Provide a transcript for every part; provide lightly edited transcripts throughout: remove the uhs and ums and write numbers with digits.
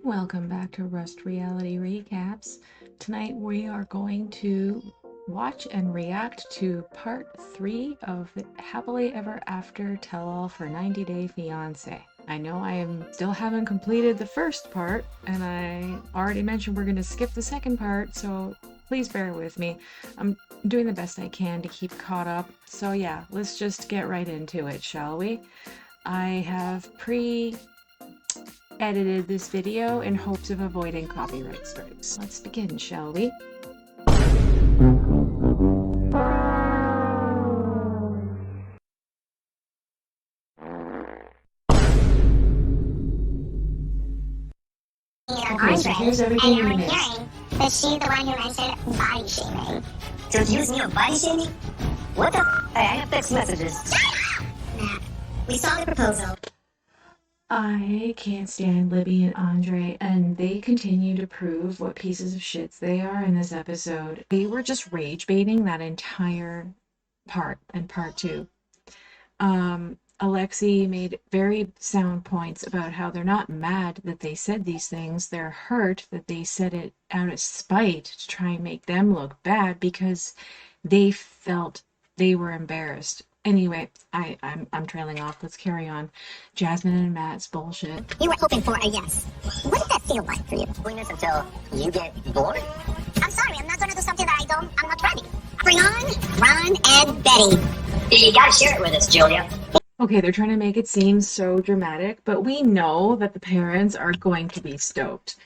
Welcome back to Rust Reality Recaps. Tonight we are going to watch and react to part 3 of the Happily Ever After Tell-All for 90 Day Fiancé. I know still haven't completed the first part, and I already mentioned we're going to skip the second part, so please bear with me. I'm doing the best I can to keep caught up. So yeah, let's just get right into it, shall we? I have edited this video in hopes of avoiding copyright strikes. Let's begin, shall we? Okay, so here's everything you missed. That she's the one who mentioned body shaming. To accuse me of body shaming? What the Hey, I have text messages. Shut up! Matt, we saw the proposal. I can't stand Libby and Andre, and they continue to prove what pieces of shits they are in this episode. They were just rage baiting that entire part and part 2. Alexi made very sound points about how they're not mad that they said these things. They're hurt that they said it out of spite to try and make them look bad because they felt they were embarrassed. Anyway, I'm trailing off. Let's carry on. Jasmine and Matt's bullshit. You were hoping for a yes. What did that feel like for you? Doing this until you get bored? I'm sorry, I'm not going to do something that I'm not ready. Bring on Ron and Betty. You gotta share it with us, Julia. Okay, they're trying to make it seem so dramatic, but we know that the parents are going to be stoked.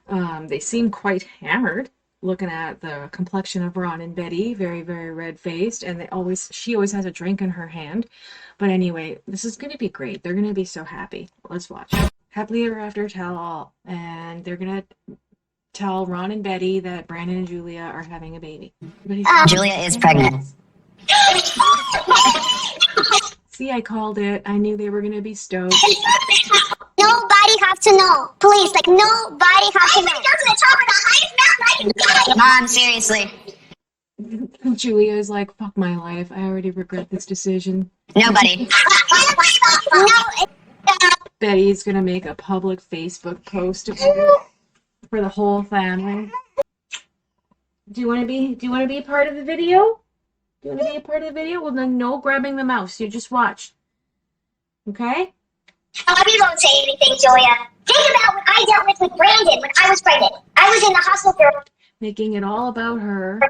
They seem quite hammered, looking at the complexion of Ron and Betty, very, very red-faced, and she always has a drink in her hand. But anyway, this is going to be great. They're going to be so happy. Let's watch. Happily Ever After Tell-All, and they're going to tell Ron and Betty that Brandon and Julia are having a baby. Julia is pregnant. See, I called it. I knew they were going to be stoked. Nobody has to know. Please, nobody has to know. I go to the top of the highest mountain I can get. Mom, seriously. Julia is like, fuck my life. I already regret this decision. Nobody. No, Betty's going to make a public Facebook post about it for the whole family. Do you want to be part of the video? Do you want to be a part of the video? Well, then no grabbing the mouse. You just watch. Okay? Bobby won't say anything, Julia. Think about what I dealt with Brandon when I was pregnant. I was in the hospital for... Making it all about her.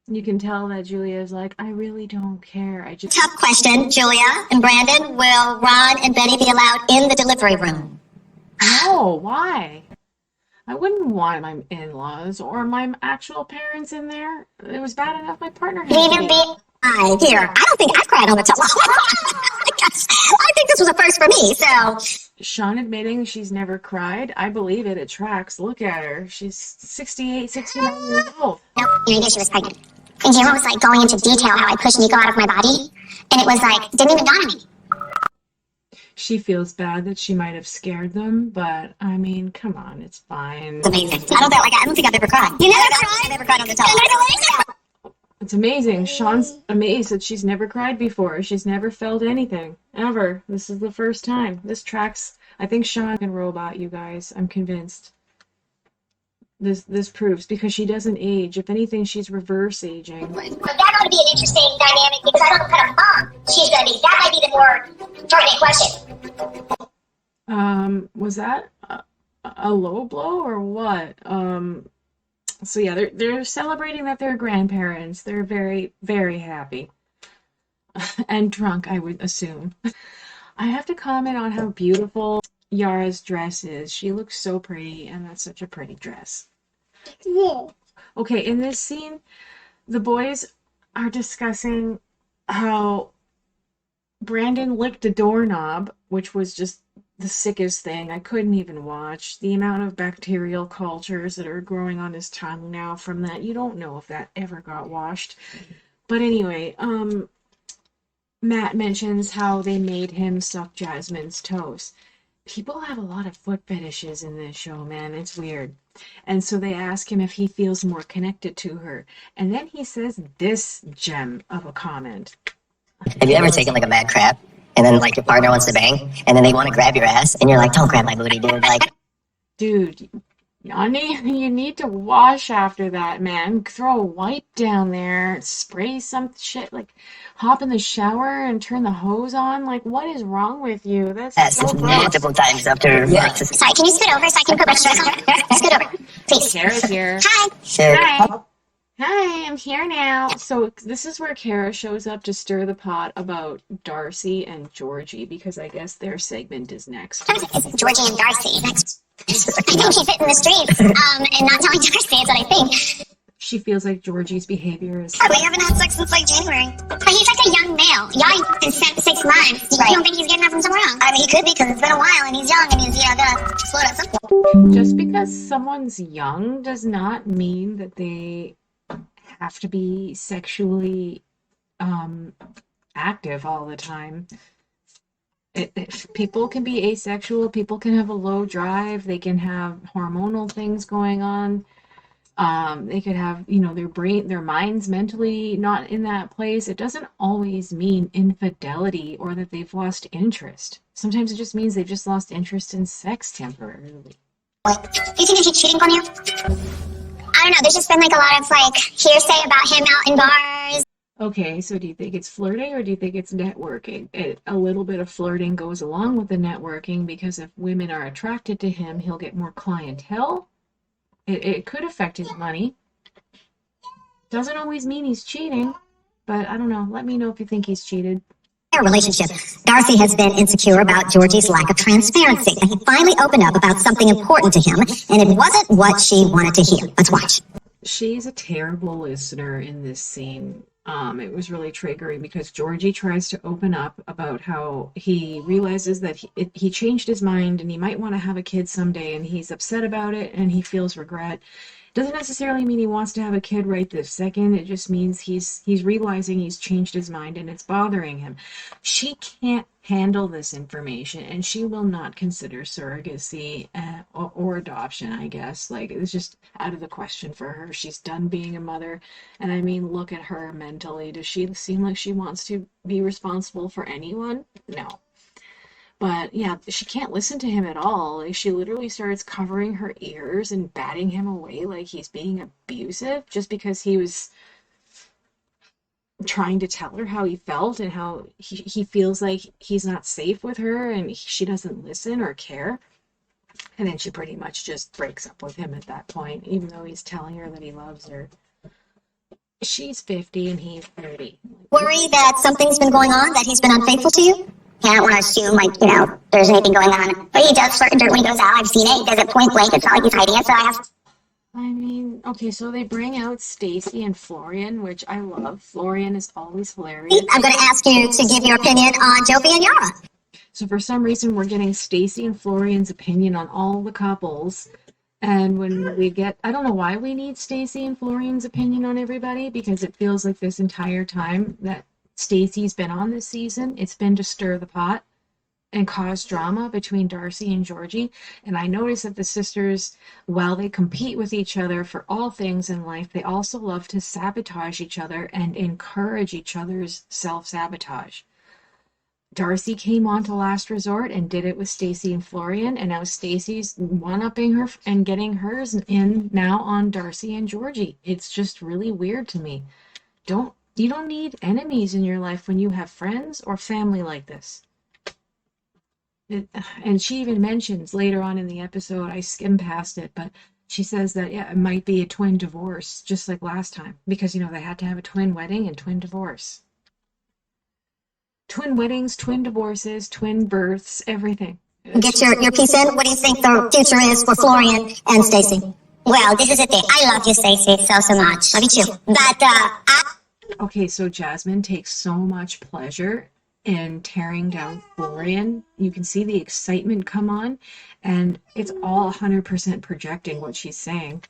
You can tell that Julia is like, I really don't care. Tough question, Julia and Brandon. Will Ron and Betty be allowed in the delivery room? No, why? I wouldn't want my in-laws or my actual parents in there. It was bad enough my partner had Even be... Here, I don't think I've cried on the telephone. I think this was a first for me, so... Sean admitting she's never cried. I believe it. It tracks. Look at her. She's 68, 69 years old. No, you knew she was pregnant. And Jim was going into detail how I pushed Nico out of my body. And it was didn't even dawn on me. She feels bad that she might have scared them, but I mean, come on, it's fine. It's amazing. I don't think I've ever cried. You never cried? I've never cried on the telephone. It's amazing. Sean's amazed that she's never cried before. She's never felt anything, ever. This is the first time. This tracks. I think Sean can robot, you guys. I'm convinced. This proves, because she doesn't age. If anything, she's reverse aging. That ought to be an interesting dynamic, because I don't know what kind of mom she's going to be. That might be the more targeted question. Was that a low blow or what? So yeah, they're celebrating that they're grandparents. They're very, very happy. And drunk, I would assume. I have to comment on how beautiful Yara's dress is. She looks so pretty, and that's such a pretty dress. Yeah. Okay, in this scene, the boys are discussing how Brandon licked a doorknob, which was just the sickest thing. I couldn't even watch. The amount of bacterial cultures that are growing on his tongue now from that. You don't know if that ever got washed. But anyway, Matt mentions how they made him suck Jasmine's toes. People have a lot of foot fetishes in this show, man. It's weird. And so they ask him if he feels more connected to her. And then he says this gem of a comment. Have you ever taken a bad crap and then your partner wants to bang and then they want to grab your ass and you're like, don't grab my booty, dude. Dude, Yanni, you need to wash after that, man. Throw a wipe down there, spray some shit, like hop in the shower and turn the hose on. Like, what is wrong with you? That's so gross. Multiple times after breakfast. Sorry, can you scoot over so I can put my shoes on? Scoot over, please. Kara's here. Hi. Sure. Hi. Hi, I'm here now. So this is where Kara shows up to stir the pot about Darcy and Georgie because I guess their segment is next. It's Georgie and Darcy. Next. I think he's hitting the streets and not telling Darcy is what I think. She feels like Georgie's behavior is... We haven't had sex since like January. But he's like a young male. Y'all been 6 months. You don't think he's getting that from somewhere else? I mean, he could be because it's been a while and he's young and he's, gonna explode at some point. Just because someone's young does not mean that they have to be sexually active all the time. People can be asexual, people can have a low drive, they can have hormonal things going on. They could have, their minds mentally not in that place. It doesn't always mean infidelity or that they've lost interest. Sometimes it just means they've just lost interest in sex temporarily. Do you think he's cheating on you? I don't know. There's just been like a lot of like hearsay about him out in bars. Okay, so do you think it's flirting or do you think it's networking? A little bit of flirting goes along with the networking because if women are attracted to him, he'll get more clientele. It could affect his money. Doesn't always mean he's cheating, but I don't know. Let me know if you think he's cheated. Their relationship. Darcy has been insecure about Georgie's lack of transparency, and he finally opened up about something important to him, and it wasn't what she wanted to hear. Let's watch. She's a terrible listener in this scene. It was really triggering because Georgie tries to open up about how he realizes that he changed his mind and he might want to have a kid someday and he's upset about it and he feels regret. Doesn't necessarily mean he wants to have a kid right this second. It just means he's realizing he's changed his mind and it's bothering him. She can't handle this information and she will not consider surrogacy or adoption, I guess. Like, it's just out of the question for her. She's done being a mother. And I mean, look at her mentally. Does she seem like she wants to be responsible for anyone? No. But yeah, she can't listen to him at all. Like, she literally starts covering her ears and batting him away like he's being abusive just because he was trying to tell her how he felt and how he feels like he's not safe with her and she doesn't listen or care. And then she pretty much just breaks up with him at that point, even though he's telling her that he loves her. She's 50 and he's 30. Worry that something's been going on, that he's been unfaithful to you? Yeah, I don't want to assume, there's anything going on. But he does flirt and dirt when he goes out. I've seen it. He does it point blank. It's not like he's hiding it, so I have... I mean, okay, so they bring out Stacy and Florian, which I love. Florian is always hilarious. I'm going to ask you to give your opinion on Jovi and Yara. So for some reason, we're getting Stacy and Florian's opinion on all the couples. And when we get, I don't know why we need Stacy and Florian's opinion on everybody, because it feels like this entire time that Stacy's been on this season, it's been to stir the pot and cause drama between Darcy and Georgie. And I notice that the sisters, while they compete with each other for all things in life, they also love to sabotage each other and encourage each other's self-sabotage. Darcy came on to Last Resort and did it with Stacy and Florian, and now Stacy's one-upping her and getting hers in now on Darcy and Georgie. It's just really weird to me. You don't need enemies in your life when you have friends or family like this. And she even mentions later on in the episode, I skimmed past it, but she says that, yeah, it might be a twin divorce, just like last time, because, they had to have a twin wedding and twin divorce. Twin weddings, twin divorces, twin births, everything. Get your piece in. What do you think the future is for Florian and Stacy? Well, this is the thing. I love you, Stacy, so much. Love you too. But, Okay, so Jasmine takes so much pleasure in tearing down Florian. You can see the excitement come on, and it's all 100% projecting what she's saying.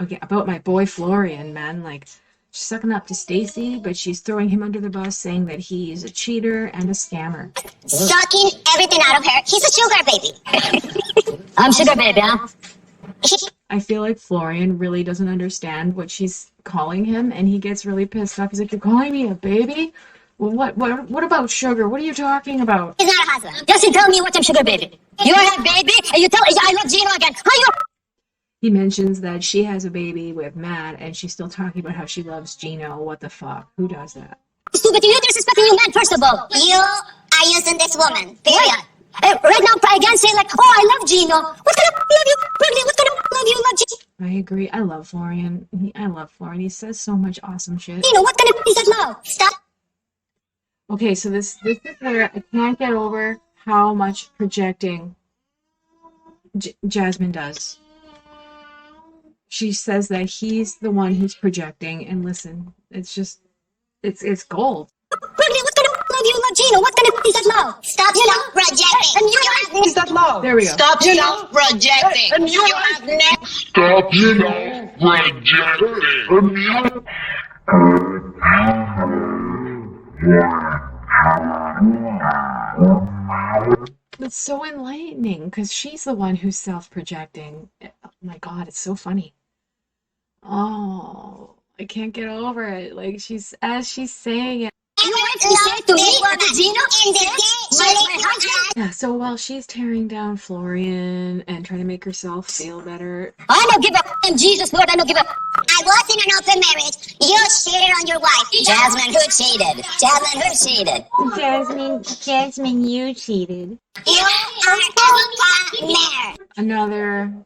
Okay, about my boy Florian, man, like, she's sucking up to Stacy, but she's throwing him under the bus, saying that he's a cheater and a scammer. Sucking everything out of her. He's a sugar baby. I'm sugar baby, huh? I feel like Florian really doesn't understand what she's calling him, and he gets really pissed off. He's like, "You're calling me a baby? What about sugar? What are you talking about? He's not a husband. Just tell me what I'm sugar baby. You are a baby and you tell I love Gino again. How you? He mentions that she has a baby with Matt, and she's still talking about how she loves Gino. What the fuck? Who does that? Stupid, you disrespecting you man, first of all. You are using this woman. Period. Right now, again, say like, oh, I love Gino. What kind of love you, Bradley? What kind of love you love Gino? I agree. I love Florian. I love Florian. He says so much awesome shit. Gino, what kind of is that love? Stop. Okay, so this is where I can't get over how much projecting Jasmine does. She says that he's the one who's projecting, and listen, it's gold. Bradley, what kind of love you love Gino? What kind of is that love? Stop projecting. And you have Is that love? There we go. Stop projecting. And you have never. Stop, projecting. It's so enlightening because she's the one who's self-projecting. Oh my God, it's so funny. Oh, I can't get over it. Like as she's saying it. You want to say to me what Gino In the day, my husband? Yeah, so while she's tearing down Florian and trying to make herself feel better, I don't give a f***ing Jesus, Lord. I don't give a. I was in an open marriage. You cheated on your wife. Jasmine, who cheated? Jasmine, who cheated? Jasmine, you cheated. You are a partner.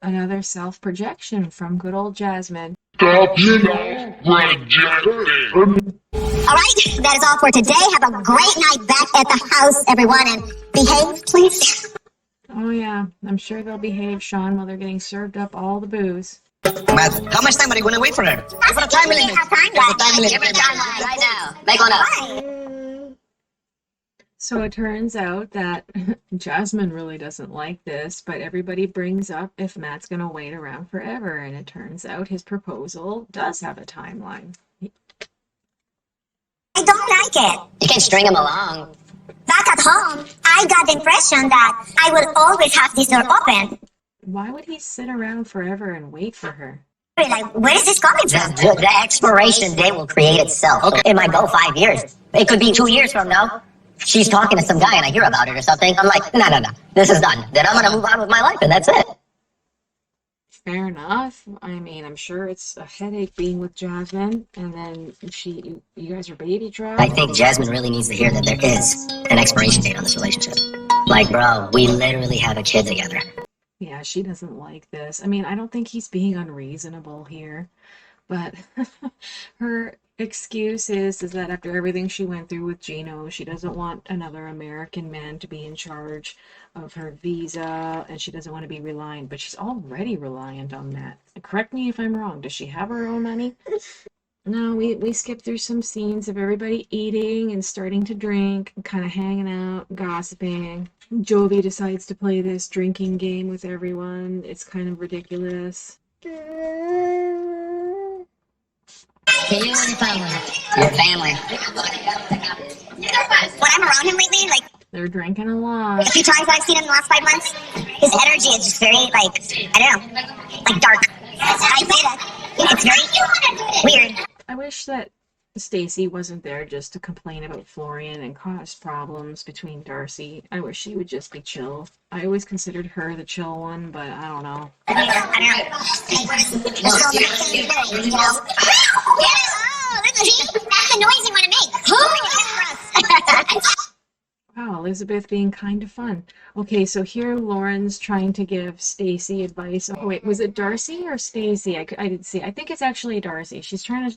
Another self-projection from good old Jasmine. Stop, projecting. All right, that is all for today. Have a great night back at the house, everyone, and behave, please. Oh yeah, I'm sure they'll behave, Sean, while they're getting served up all the booze. But how much time are you going to wait for her? That's a time limit. Give her a timeline right now. Make one up. So it turns out that Jasmine really doesn't like this, but everybody brings up if Matt's going to wait around forever, and it turns out his proposal does have a timeline. I don't like it. You can string him along. Back at home, I got the impression that I would always have this door open. Why would he sit around forever and wait for her? Like, where is this coming from? The expiration date will create itself. Okay. It might go 5 years. It could be 2 years from now. She's talking to some guy and I hear about it or something. I'm like, no. This is done. Then I'm going to move on with my life and that's it. Fair enough. I mean, I'm sure it's a headache being with Jasmine, and then you guys are baby drunk. I think Jasmine really needs to hear that there is an expiration date on this relationship. Like, bro, we literally have a kid together. Yeah, she doesn't like this. I mean, I don't think he's being unreasonable here, but her excuse is that after everything she went through with Gino, she doesn't want another American man to be in charge of her visa, and she doesn't want to be reliant, but she's already reliant on that. Correct me if I'm wrong. Does she have her own money? No, we skip through some scenes of everybody eating and starting to drink, and kind of hanging out, gossiping. Jovi decides to play this drinking game with everyone. It's kind of ridiculous. To you and your family. Your family. When I'm around him lately, like, They're drinking a lot. a few times I've seen him in the last 5 months, his energy is just very, like, I don't know, like dark. I say that. It's very weird. I wish that Stacy wasn't there just to complain about Florian and cause problems between Darcy. I wish she would just be chill. I always considered her the chill one, but I don't know. I don't know. There's so many things to do, you know? Oh, that's the noise you want to make. Wow, Elizabeth being kind of fun. Okay, so here Lauren's trying to give Stacy advice. Oh wait, was it Darcy or Stacy? I didn't see. I think it's actually Darcy. She's trying to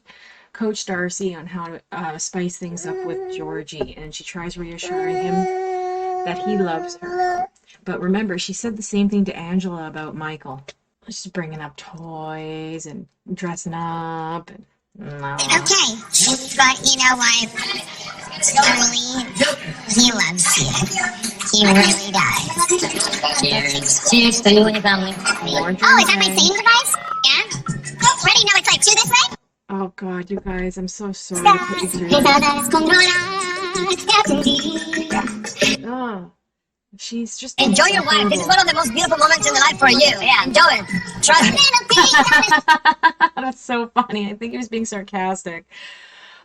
coach Darcy on how to spice things up with Georgie, and she tries reassuring him that he loves her. But remember, she said the same thing to Angela about Michael. She's bringing up toys and dressing up. And, no. Okay, but you know what? He loves you. He really does. Cheers. Cheers to you and your family. Oh, is that my singing device? Yeah. Ready? No, it's like to this way. Oh God, you guys, I'm so sorry to put you through this. Oh, she's just Enjoy your wife. This is one of the most beautiful moments in the life for you. Yeah, enjoy it. Trust me. That's so funny. I think he was being sarcastic.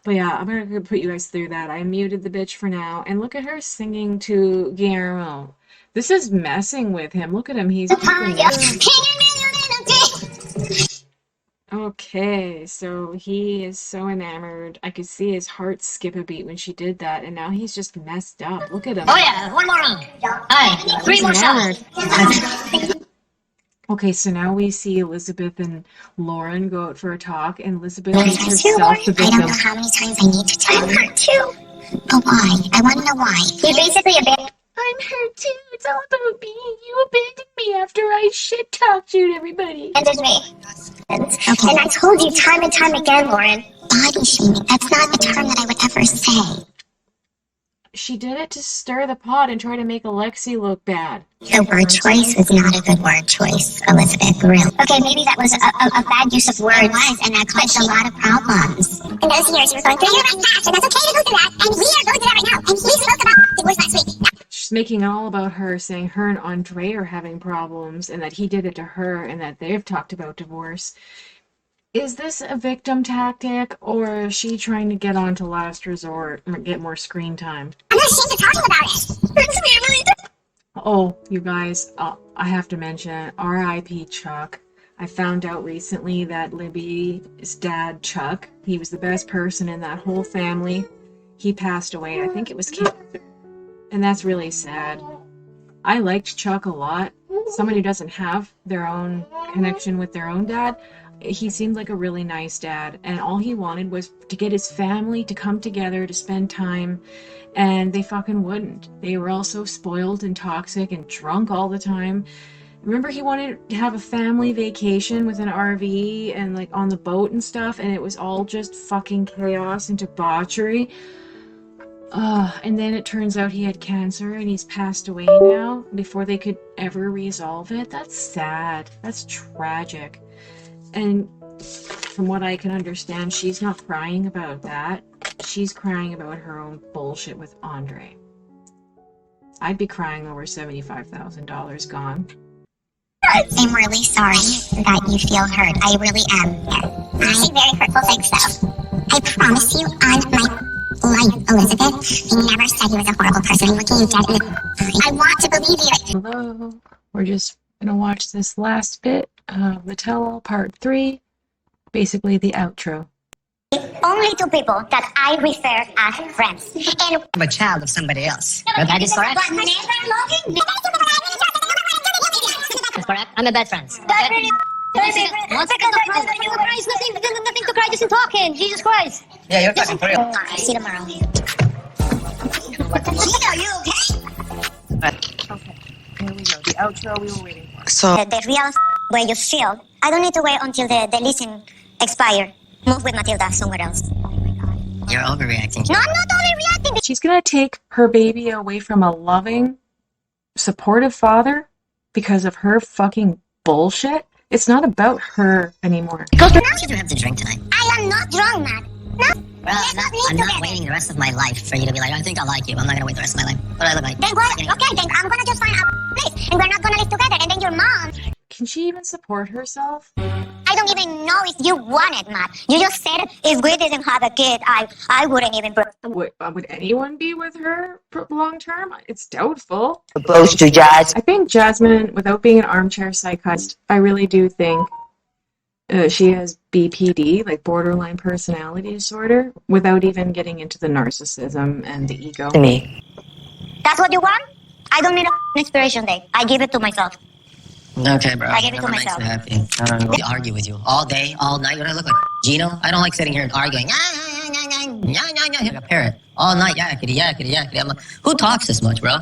But yeah, I'm gonna put you guys through that. I muted the bitch for now, and look at her singing to Guillermo. This is messing with him. Look at him. He's fucking messing. Okay, so he is so enamored. I could see his heart skip a beat when she did that, and now he's just messed up. Look at him. Oh yeah, one more round. Alright, 3 He's more enamored. shots. Okay, so now we see Elizabeth and Lauren go out for a talk, and Elizabeth Lauren, makes too, Lauren? herself the I don't victim. know how many times I need to tell her too. But why? I want to know why. You basically abandoned. I'm hurt too. It's all about me. You abandoned me after I shit talked you to everybody. Me. Okay. And I told you time and time again, Lauren. Body shaming. That's not a term that I would ever say. She did it to stir the pot and try to make Alexi look bad. The word choice was not a good word choice, Elizabeth. Really. Okay, maybe that was a bad use of words. It was, and that caused a lot of problems. In those years, you were going through your past, and that's okay to go through that. And we are going through that right now. And we spoke about divorce last week. She's making it all about her, saying her and Andre are having problems, and that he did it to her, and that they've talked about divorce. Is this a victim tactic, or is she trying to get on to Last Resort and get more screen time? I'm not ashamed of talking about it. It's really. Oh, you guys, I have to mention R.I.P. Chuck. I found out recently that Libby's dad, Chuck, he was the best person in that whole family. He passed away. I think it was cancer. And that's really sad. I liked Chuck a lot. Someone who doesn't have their own connection with their own dad. He seemed like a really nice dad, and all he wanted was to get his family to come together to spend time, and they fucking wouldn't. They were all so spoiled and toxic and drunk all the time. Remember, he wanted to have a family vacation with an RV and like on the boat and stuff, and it was all just fucking chaos and debauchery. And then it turns out he had cancer and he's passed away now before they could ever resolve it. That's sad. That's tragic. And from what I can understand, she's not crying about that. She's crying about her own bullshit with Andre. I'd be crying over $75,000 gone. I'm really sorry that you feel hurt. I really am. I say very hurtful things, though. I promise you on my life, Elizabeth, I never said he was a horrible person. I'm looking you dead in the eye. I want to believe you. Hello. We're just gonna watch this last bit of the tell-all part 3, basically the outro. Only to people that I refer as friends. And I'm a child of somebody else. That is correct. but never looking. That's correct. I'm a bad friend. What's Nothing to cry, just talking. Jesus Christ. Yeah, you're talking for real. See you tomorrow. Are you okay? Okay, here we go. The outro we were waiting for. So, The real way you feel. I don't need to wait until the leasing expire. Move with Matilda somewhere else. You're overreacting. No, I'm not overreacting. She's gonna take her baby away from a loving, supportive father because of her fucking bullshit. It's not about her anymore. You don't have to drink tonight. I am not drunk, man. No. Well, I'm not waiting the rest of my life for you to be like, I think I like you. I'm not gonna wait the rest of my life. What do I look like? Then what? Okay, then I'm gonna just find a place, and we're not gonna live together. And then your mom. Can she even support herself? I don't even know if you want it, Matt. You just said if we didn't have a kid, I wouldn't even. Would anyone be with her long term? It's doubtful. opposed to Jazz. I think Jasmine, without being an armchair psychiatrist, I really do think she has BPD, like borderline personality disorder, without even getting into the narcissism and the ego. Me. That's what you want? I don't need an expiration date. I give it to myself. Okay, bro. I gave it to Whatever makes myself. you happy. I don't know. I argue with you all day, all night. What do I look like? Gino? I don't like sitting here and arguing. Like a parrot. All night, yakety, yakety, yakety. I'm like, who talks this much, bro?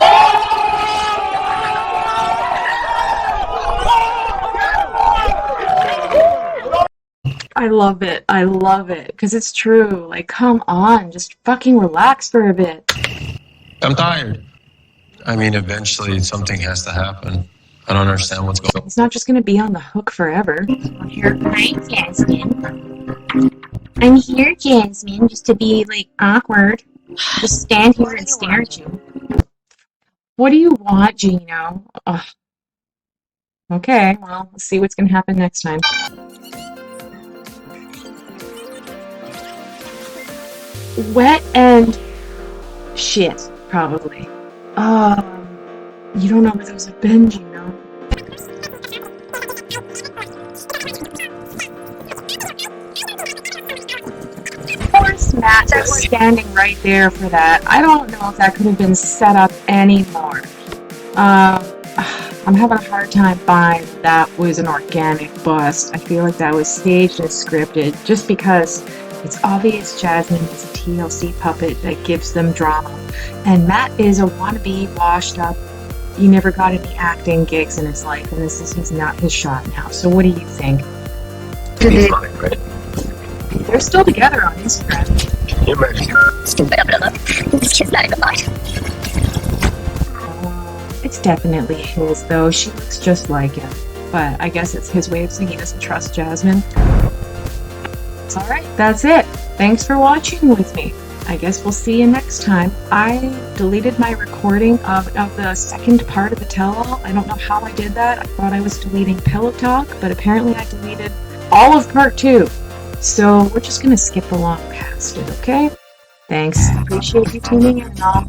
I love it. I love it. Because it's true. Like, come on. Just fucking relax for a bit. I'm tired. I mean, eventually something has to happen. I don't understand what's going on. It's not just going to be on the hook forever. Hi, Jasmine. I'm here, Jasmine, just to be, like, awkward. Just stand here and stare at you. What do you want, Gino? Ugh. Okay, well, let's see what's going to happen next time. wet and shit, probably. You don't know where those have been, you know. Of course, Matt was standing right there for that. I don't know if that could have been set up anymore. I'm having a hard time buying that was an organic bust. I feel like that was staged and scripted just because it's obvious Jasmine is a TLC puppet that gives them drama. And Matt is a wannabe, washed up. He never got any acting gigs in his life, and this is not his shot now. So what do you think? He's lying, right? They're still together on Instagram. Can you imagine? Stupid up and up. This kid's not even mine. It's definitely his, though. She looks just like him. But I guess it's his way of saying he doesn't trust Jasmine. Alright, that's it. Thanks for watching with me. I guess we'll see you next time. I deleted my recording of the second part of the tell-all. I don't know how I did that. I thought I was deleting Pillow Talk, but apparently I deleted all of part 2. So we're just going to skip along past it, okay? Thanks. Appreciate you tuning in, and all.